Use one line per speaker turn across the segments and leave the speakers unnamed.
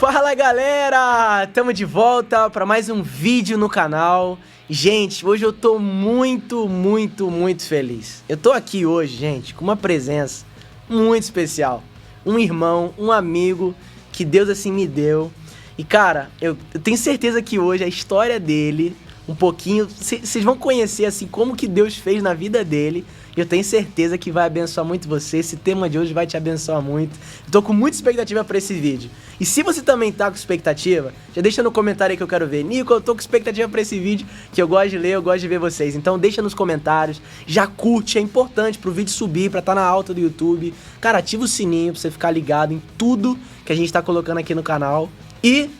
Fala galera, tamo de volta para mais um vídeo no canal. Gente, hoje eu tô muito feliz. Eu tô aqui hoje, gente, com uma presença muito especial. Um irmão, um amigo que Deus assim me deu. E cara, eu tenho certeza que hoje a história dele, um pouquinho, vocês vão conhecer assim como que Deus fez na vida dele. E eu tenho certeza que vai abençoar muito você. Esse tema de hoje vai te abençoar muito. Eu tô com muita expectativa pra esse vídeo. E se você também tá com expectativa, já deixa no comentário aí que eu quero ver. Nico, eu tô com expectativa pra esse vídeo, que eu gosto de ler, eu gosto de ver vocês. Então deixa nos comentários, já curte, é importante pro vídeo subir, pra tá na alta do YouTube. Cara, ativa o sininho pra você ficar ligado em tudo que a gente tá colocando aqui no canal. E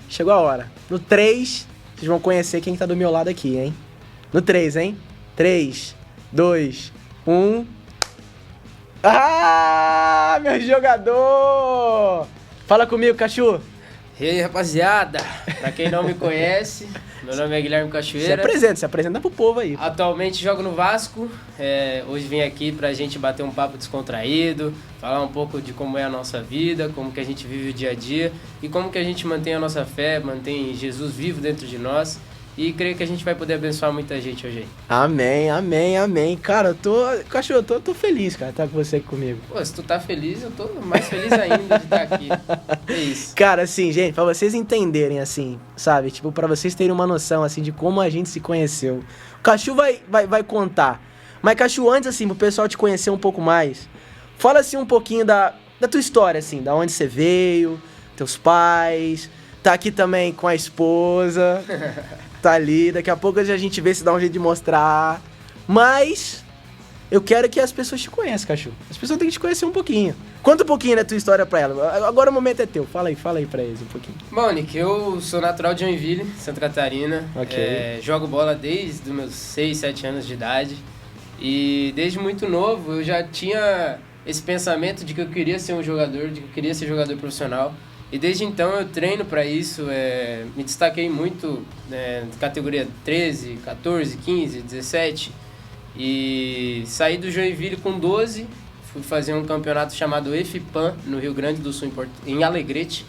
chegou a hora. No 3, vocês vão conhecer quem tá do meu lado aqui, hein? No 3, hein? 3, 2, 1. Ah, meu jogador! Fala comigo, Cachu.
E aí, rapaziada? Pra quem não me conhece, meu nome é Guilherme Cachoeira.
Se apresenta pro povo aí.
Atualmente jogo no Vasco. Hoje vim aqui pra gente bater um papo descontraído, falar um pouco de como é a nossa vida, como que a gente vive o dia a dia e como que a gente mantém a nossa fé, mantém Jesus vivo dentro de nós. E creio que a gente vai poder abençoar muita gente hoje aí.
Amém, amém, amém. Cara, Cachu, eu tô feliz, cara, tá com você aqui comigo.
Pô, se tu tá feliz, eu tô mais feliz ainda de estar aqui. É isso.
Cara, assim, gente, pra vocês entenderem, assim, sabe? Tipo, pra vocês terem uma noção, assim, de como a gente se conheceu. O Cachu vai contar. Mas, Cachu, antes, assim, pro pessoal te conhecer um pouco mais, fala, assim, um pouquinho da tua história, assim, da onde você veio, teus pais, tá aqui também com a esposa... Tá ali, daqui a pouco a gente vê se dá um jeito de mostrar. Mas eu quero que as pessoas te conheçam, Cachu. As pessoas têm que te conhecer um pouquinho. Conta um pouquinho da tua história pra ela. Agora o momento é teu. Fala aí pra eles um pouquinho.
Bom, Nick, eu sou natural de Joinville, Santa Catarina.
Ok.
Jogo bola desde os meus 6, 7 anos de idade. E desde muito novo eu já tinha esse pensamento de que eu queria ser um jogador, de que eu queria ser jogador profissional. E desde então eu treino para isso, me destaquei muito na categoria 13, 14, 15, 17 e saí do Joinville com 12, fui fazer um campeonato chamado EFIPAM no Rio Grande do Sul, em Alegrete,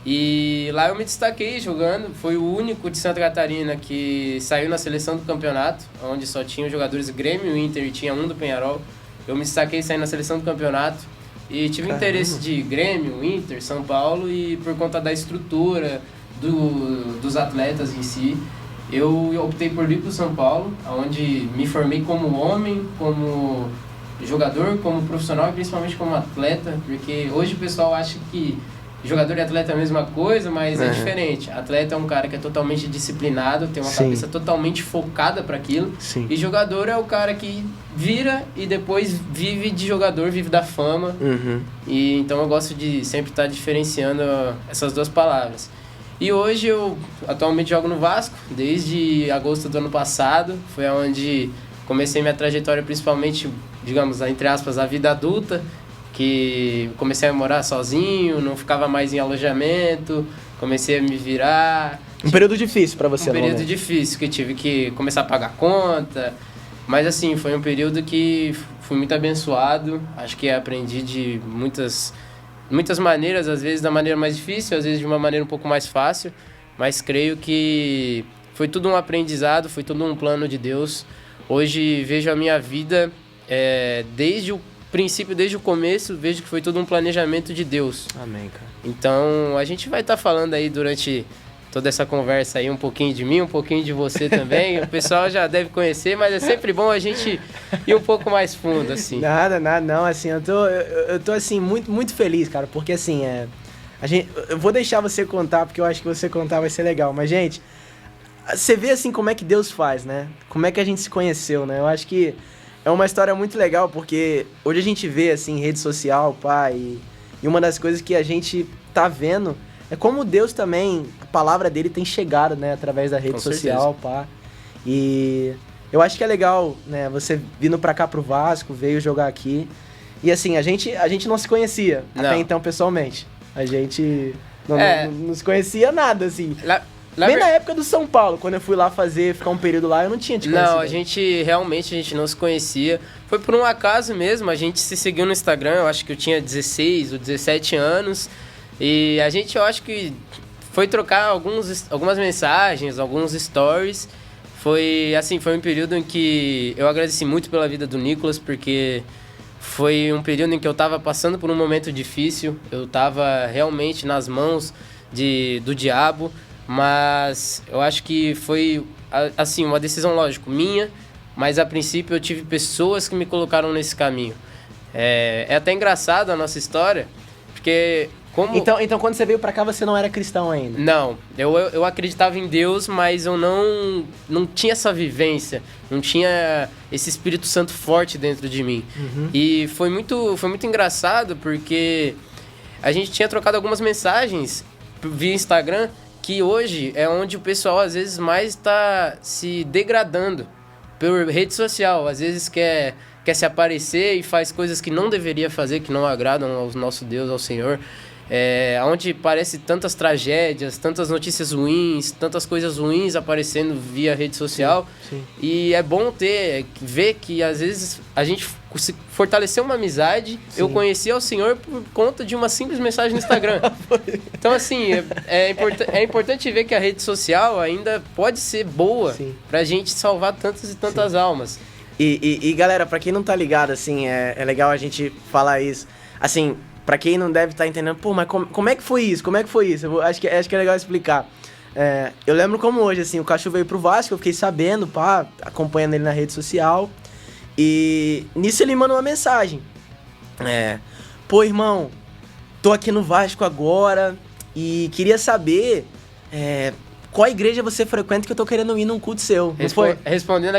e lá eu me destaquei jogando, foi o único de Santa Catarina que saiu na seleção do campeonato, onde só tinha jogadores Grêmio, Inter e tinha um do Peñarol. Eu me destaquei saindo na seleção do campeonato. E tive interesse de Grêmio, Inter, São Paulo e por conta da estrutura dos atletas em si, eu optei por ir para o São Paulo, onde me formei como homem, como jogador, como profissional e principalmente como atleta, porque hoje o pessoal acha que jogador e atleta é a mesma coisa, mas é diferente. Atleta é um cara que é totalmente disciplinado, tem uma cabeça totalmente focada para aquilo.
Sim.
E jogador é o cara que vira e depois vive de jogador, vive da fama. E então eu gosto de sempre estar diferenciando essas duas palavras. E hoje eu atualmente jogo no Vasco, desde agosto do ano passado. Foi onde comecei minha trajetória, principalmente, digamos, entre aspas, a vida adulta, que comecei a morar sozinho, não ficava mais em alojamento, comecei a me virar.
Um período difícil pra você,
Um período difícil, que tive que começar a pagar conta, mas assim, foi um período que fui muito abençoado, acho que aprendi de muitas maneiras, às vezes da maneira mais difícil, às vezes de uma maneira um pouco mais fácil, mas creio que foi tudo um aprendizado, foi tudo um plano de Deus. Hoje vejo a minha vida desde o princípio, desde o começo, vejo que foi tudo um planejamento de Deus.
Amém, cara.
Então, a gente vai estar falando aí durante toda essa conversa aí um pouquinho de mim, um pouquinho de você também. O pessoal já deve conhecer, mas é sempre bom a gente ir um pouco mais fundo, assim.
Nada, não, assim, eu tô assim, muito feliz, cara, porque assim, eu vou deixar você contar, porque eu acho que você contar vai ser legal, mas, gente, você vê, assim, como é que Deus faz, né? Como é que a gente se conheceu, né? Eu acho que é uma história muito legal, porque hoje a gente vê, assim, em rede social, pá, e uma das coisas que a gente tá vendo é como Deus também, a palavra dele tem chegado, né, através da rede social, pá. E eu acho que é legal, né, você vindo pra cá pro Vasco, veio jogar aqui. E assim, a gente não se conhecia até então pessoalmente. A gente não se conhecia nada, assim. Nem na época do São Paulo, quando eu fui lá ficar um período lá, eu não tinha te conhecido.
Não, a gente não se conhecia. Foi por um acaso mesmo, a gente se seguiu no Instagram, eu acho que eu tinha 16 ou 17 anos. E a gente, eu acho que foi trocar algumas mensagens, alguns stories. Foi um período em que eu agradeci muito pela vida do Nicolas, porque foi um período em que eu estava passando por um momento difícil. Eu estava realmente nas mãos do diabo, mas eu acho que foi, assim, uma decisão, lógico, minha, mas a princípio eu tive pessoas que me colocaram nesse caminho. É até engraçado a nossa história, porque...
Então, quando você veio pra cá, você não era cristão ainda?
Não, eu acreditava em Deus, mas eu não tinha essa vivência, não tinha esse Espírito Santo forte dentro de mim.
Uhum.
E foi muito engraçado, porque a gente tinha trocado algumas mensagens via Instagram, que hoje é onde o pessoal às vezes mais está se degradando por rede social. Às vezes quer se aparecer e faz coisas que não deveria fazer, que não agradam ao nosso Deus, ao Senhor. Onde parece tantas tragédias, tantas notícias ruins, tantas coisas ruins aparecendo via rede social.
Sim.
E é bom ver que às vezes a gente fortaleceu uma amizade. Sim. Eu conheci ao Senhor por conta de uma simples mensagem no Instagram. Então, assim, é importante ver que a rede social ainda pode ser boa. Sim. Pra gente salvar tantas e tantas Sim. almas.
E galera, pra quem não tá ligado, assim, é legal a gente falar isso. Assim, pra quem não deve estar entendendo, pô, mas como é que foi isso? Como é que foi isso? Acho que é legal explicar. Eu lembro como hoje, assim, o Cacho veio pro Vasco, eu fiquei sabendo, acompanhando ele na rede social. E nisso ele manda uma mensagem. Pô, irmão, tô aqui no Vasco agora e queria saber qual igreja você frequenta, que eu tô querendo ir num culto seu.
Respondendo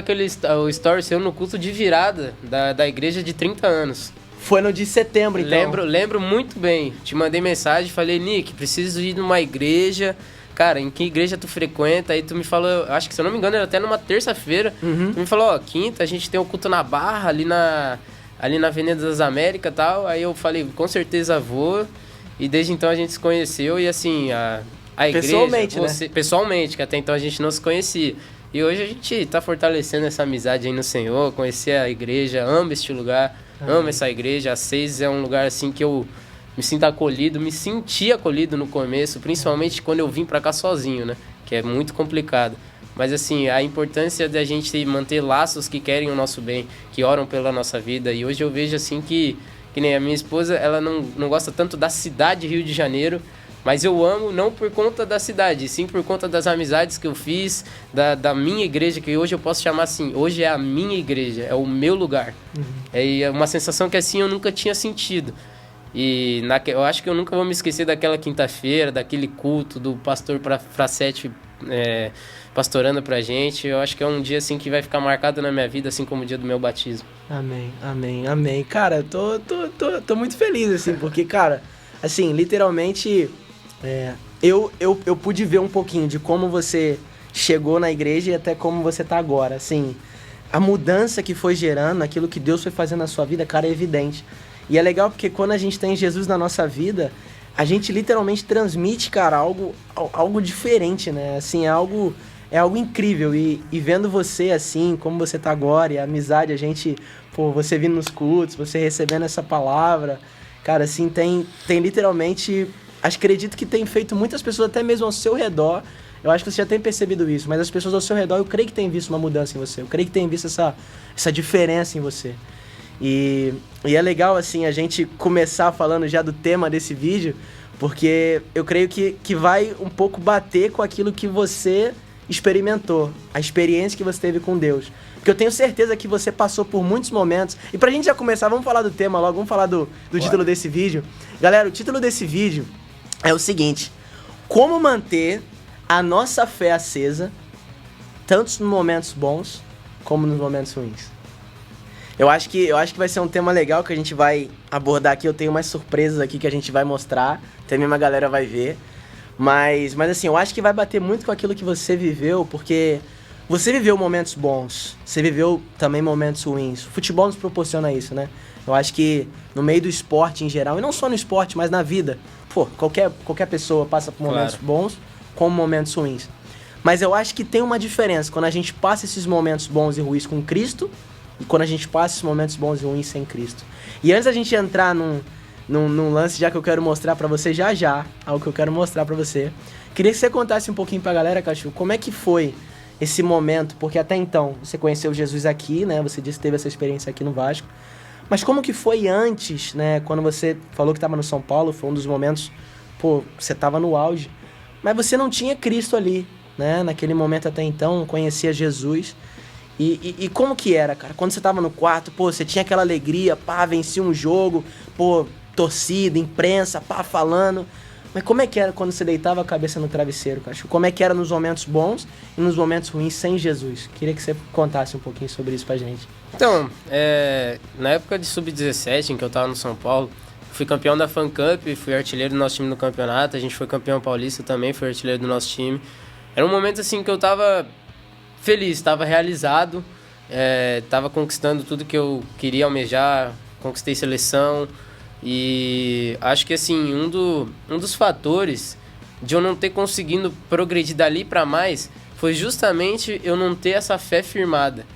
o story seu no culto de virada da igreja de 30 anos.
Foi no de setembro, então.
Lembro muito bem. Te mandei mensagem, falei, Nick, preciso ir numa igreja. Cara, em que igreja tu frequenta? Aí tu me falou, acho que se eu não me engano, era até numa terça-feira. Uhum. Tu me falou, quinta, a gente tem um culto na Barra, ali na Avenida das Américas e tal. Aí eu falei, com certeza vou. E desde então a gente se conheceu e assim, a igreja...
Pessoalmente, né?
Pessoalmente, que até então a gente não se conhecia. E hoje a gente tá fortalecendo essa amizade aí no Senhor, conhecer a igreja, amo este lugar. Amo essa igreja. A 6 é um lugar assim que eu me sinto acolhido, me senti acolhido no começo, principalmente quando eu vim pra cá sozinho, né? Que é muito complicado. Mas assim, a importância da gente manter laços que querem o nosso bem, que oram pela nossa vida. E hoje eu vejo assim que nem a minha esposa, ela não gosta tanto da cidade Rio de Janeiro, mas eu amo não por conta da cidade, sim por conta das amizades que eu fiz, da minha igreja, que hoje eu posso chamar assim, hoje é a minha igreja, é o meu lugar. Uhum. É uma sensação que assim eu nunca tinha sentido. E eu acho que eu nunca vou me esquecer daquela quinta-feira, daquele culto do pastor Frassetti pastorando pra gente. Eu acho que é um dia assim que vai ficar marcado na minha vida, assim como o dia do meu batismo.
Amém, amém, amém. Cara, tô muito feliz, assim, porque, cara, assim, literalmente... Eu pude ver um pouquinho de como você chegou na igreja e até como você tá agora, assim, a mudança que foi gerando, aquilo que Deus foi fazendo na sua vida, cara, é evidente. E é legal porque quando a gente tem Jesus na nossa vida, a gente literalmente transmite, cara, algo diferente, né, assim, é algo incrível. E vendo você assim, como você tá agora, e a amizade, a gente, pô, você vindo nos cultos, você recebendo essa palavra, cara, assim, tem literalmente... Acredito que tem feito muitas pessoas, até mesmo ao seu redor. Eu acho que você já tem percebido isso, mas as pessoas ao seu redor, eu creio que tem visto uma mudança em você. Eu creio que tem visto essa diferença em você. E é legal, assim, a gente começar falando já do tema desse vídeo, porque eu creio que vai um pouco bater com aquilo que você experimentou, a experiência que você teve com Deus. Porque eu tenho certeza que você passou por muitos momentos. E pra gente já começar, vamos falar do tema logo, vamos falar do título desse vídeo. Galera, o título desse vídeo é o seguinte: como manter a nossa fé acesa, tanto nos momentos bons como nos momentos ruins. Eu acho que vai ser um tema legal que a gente vai abordar aqui. Eu tenho umas surpresas aqui que a gente vai mostrar, até mesmo a galera vai ver. Mas assim, eu acho que vai bater muito com aquilo que você viveu, porque você viveu momentos bons, você viveu também momentos ruins. O futebol nos proporciona isso, né? Eu acho que no meio do esporte em geral, e não só no esporte, mas na vida, pô, qualquer pessoa passa por momentos bons como momentos ruins. Mas eu acho que tem uma diferença quando a gente passa esses momentos bons e ruins com Cristo e quando a gente passa esses momentos bons e ruins sem Cristo. E antes da gente entrar num lance já que eu quero mostrar pra você já, algo que eu quero mostrar pra você. Queria que você contasse um pouquinho pra galera, Cachu, como é que foi esse momento, porque até então você conheceu Jesus aqui, né? Você disse que teve essa experiência aqui no Vasco. Mas como que foi antes, né? Quando você falou que estava no São Paulo, foi um dos momentos, pô, você estava no auge. Mas você não tinha Cristo ali, né? Naquele momento até então, conhecia Jesus. E como que era, cara? Quando você estava no quarto, pô, você tinha aquela alegria, pá, vencia um jogo, pô, torcida, imprensa, pá, falando. Mas como é que era quando você deitava a cabeça no travesseiro, Cachu? Como é que era nos momentos bons e nos momentos ruins sem Jesus? Queria que você contasse um pouquinho sobre isso pra gente.
Então, na época de Sub-17, em que eu tava no São Paulo, fui campeão da Fan Cup, fui artilheiro do nosso time no campeonato, a gente foi campeão paulista também, fui artilheiro do nosso time. Era um momento assim que eu tava feliz, tava realizado, tava conquistando tudo que eu queria almejar, conquistei seleção. E acho que assim, um dos fatores de eu não ter conseguido progredir dali para mais foi justamente eu não ter essa fé firmada.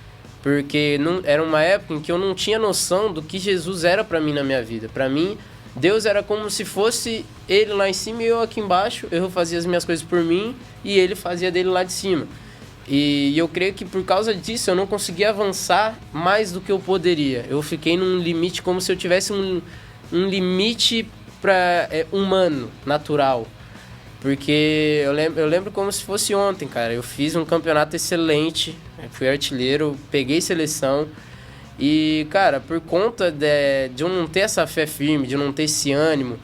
Porque era uma época em que eu não tinha noção do que Jesus era para mim na minha vida. Para mim, Deus era como se fosse ele lá em cima e eu aqui embaixo. Eu fazia as minhas coisas por mim e ele fazia dele lá de cima. E eu creio que por causa disso eu não conseguia avançar mais do que eu poderia. Eu fiquei num limite como se eu tivesse um limite humano, natural. Porque eu lembro como se fosse ontem, cara. Eu fiz um campeonato excelente, fui artilheiro, peguei seleção. E, cara, por conta de eu não ter essa fé firme, de eu não ter esse ânimo,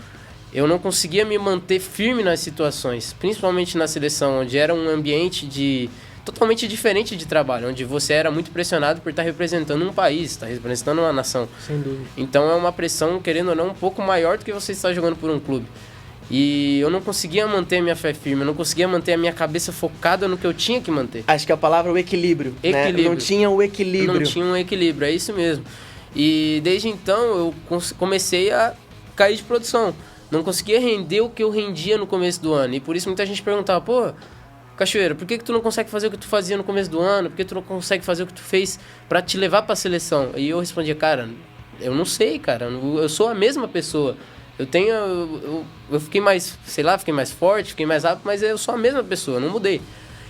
eu não conseguia me manter firme nas situações. Principalmente na seleção, onde era um ambiente totalmente diferente de trabalho, onde você era muito pressionado por estar representando um país, estar representando uma nação.
Sem dúvida.
Então é uma pressão, querendo ou não, um pouco maior do que você estar jogando por um clube. E eu não conseguia manter a minha fé firme, eu não conseguia manter a minha cabeça focada no que eu tinha que manter.
Acho que a palavra é o equilíbrio.
Equilíbrio.
Né? Não tinha o equilíbrio.
Não tinha um equilíbrio, é isso mesmo. E desde então eu comecei a cair de produção. Não conseguia render o que eu rendia no começo do ano. E por isso muita gente perguntava, pô, Cachoeira, por que tu não consegue fazer o que tu fazia no começo do ano? Por que tu não consegue fazer o que tu fez pra te levar pra seleção? E eu respondia, cara, eu não sei, cara. Eu sou a mesma pessoa. Eu fiquei mais, sei lá, fiquei mais forte, fiquei mais rápido, mas eu sou a mesma pessoa, não mudei.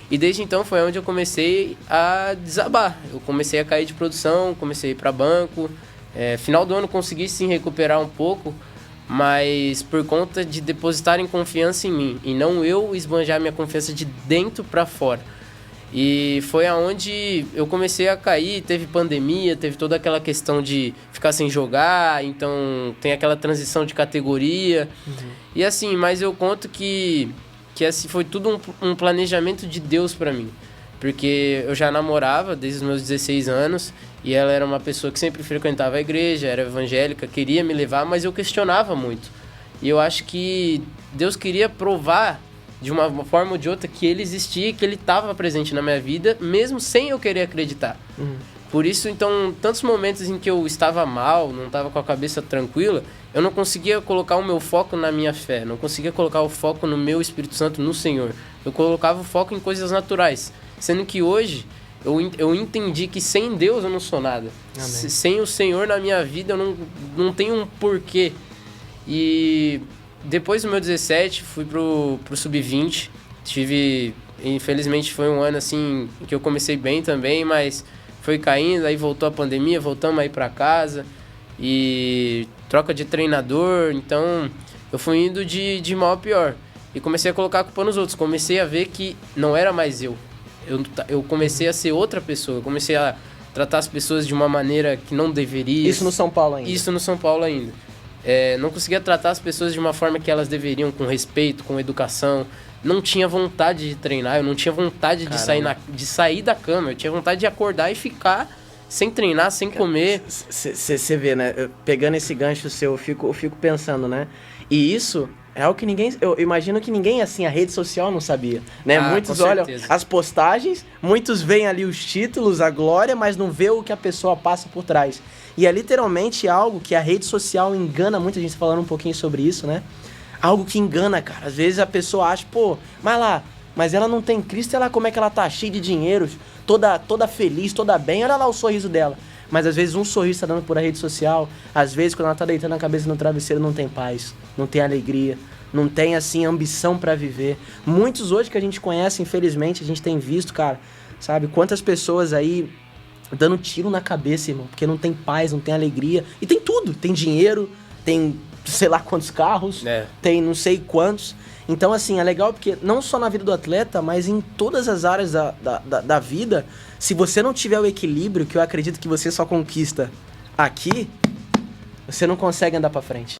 E desde então foi onde eu comecei a desabar. Eu comecei a cair de produção, comecei a ir pra banco. Final do ano consegui sim recuperar um pouco, mas por conta de depositarem confiança em mim e não eu esbanjar minha confiança de dentro para fora. E foi aonde eu comecei a cair, teve pandemia, teve toda aquela questão de ficar sem jogar, então tem aquela transição de categoria. E assim, mas eu conto que assim, foi tudo um planejamento de Deus para mim. Porque eu já namorava desde os meus 16 anos e ela era uma pessoa que sempre frequentava a igreja, era evangélica, queria me levar, mas eu questionava muito. E eu acho que Deus queria provar de uma forma ou de outra que ele existia, que ele estava presente na minha vida, mesmo sem eu querer acreditar. Por isso, então, tantos momentos em que eu estava mal, não estava com a cabeça tranquila, eu não conseguia colocar o meu foco na minha fé, não conseguia colocar o foco no meu Espírito Santo, no Senhor. Eu colocava o foco em coisas naturais. Sendo que hoje eu entendi que sem Deus eu não sou nada. Sem o Senhor na minha vida eu não tenho um porquê. E depois do meu 17 fui pro Sub-20. Infelizmente foi um ano assim que eu comecei bem também, mas foi caindo, aí voltou a pandemia, voltamos aí pra casa. E troca de treinador, então eu fui indo de mal a pior. E comecei a colocar a culpa nos outros, comecei a ver que não era mais eu. Eu comecei a ser outra pessoa, eu comecei a tratar as pessoas de uma maneira que não deveria.
Isso no São Paulo ainda?
Isso no São Paulo ainda. Não conseguia tratar as pessoas de uma forma que elas deveriam, com respeito, com educação. Não tinha vontade de treinar, eu não tinha vontade de sair da cama. Eu tinha vontade de acordar e ficar sem treinar, sem comer.
Você vê, né? Pegando esse gancho seu, eu fico pensando, né? E isso é algo que eu imagino que ninguém, assim, a rede social não sabia, né? Muitos olham as postagens, muitos veem ali os títulos, a glória, mas não vê o que a pessoa passa por trás. E é literalmente algo que a rede social engana muita gente, falando um pouquinho sobre isso, né? Algo que engana, cara. Às vezes a pessoa acha, pô, mas ela não tem Cristo, como é que ela tá cheia de dinheiro, toda feliz, toda bem, olha lá o sorriso dela. mas às vezes um sorriso tá dando por a rede social, às vezes quando ela tá deitando a cabeça no travesseiro não tem paz, não tem alegria, não tem, assim, ambição pra viver. Muitos hoje que a gente conhece, infelizmente, a gente tem visto, cara, sabe, quantas pessoas aí dando tiro na cabeça, irmão, porque não tem paz, não tem alegria, e tem tudo, tem dinheiro, tem sei lá quantos carros, tem não sei quantos. Então, assim, é legal porque não só na vida do atleta, mas em todas as áreas da vida, se você não tiver o equilíbrio, que eu acredito que você só conquista aqui, você não consegue andar pra frente.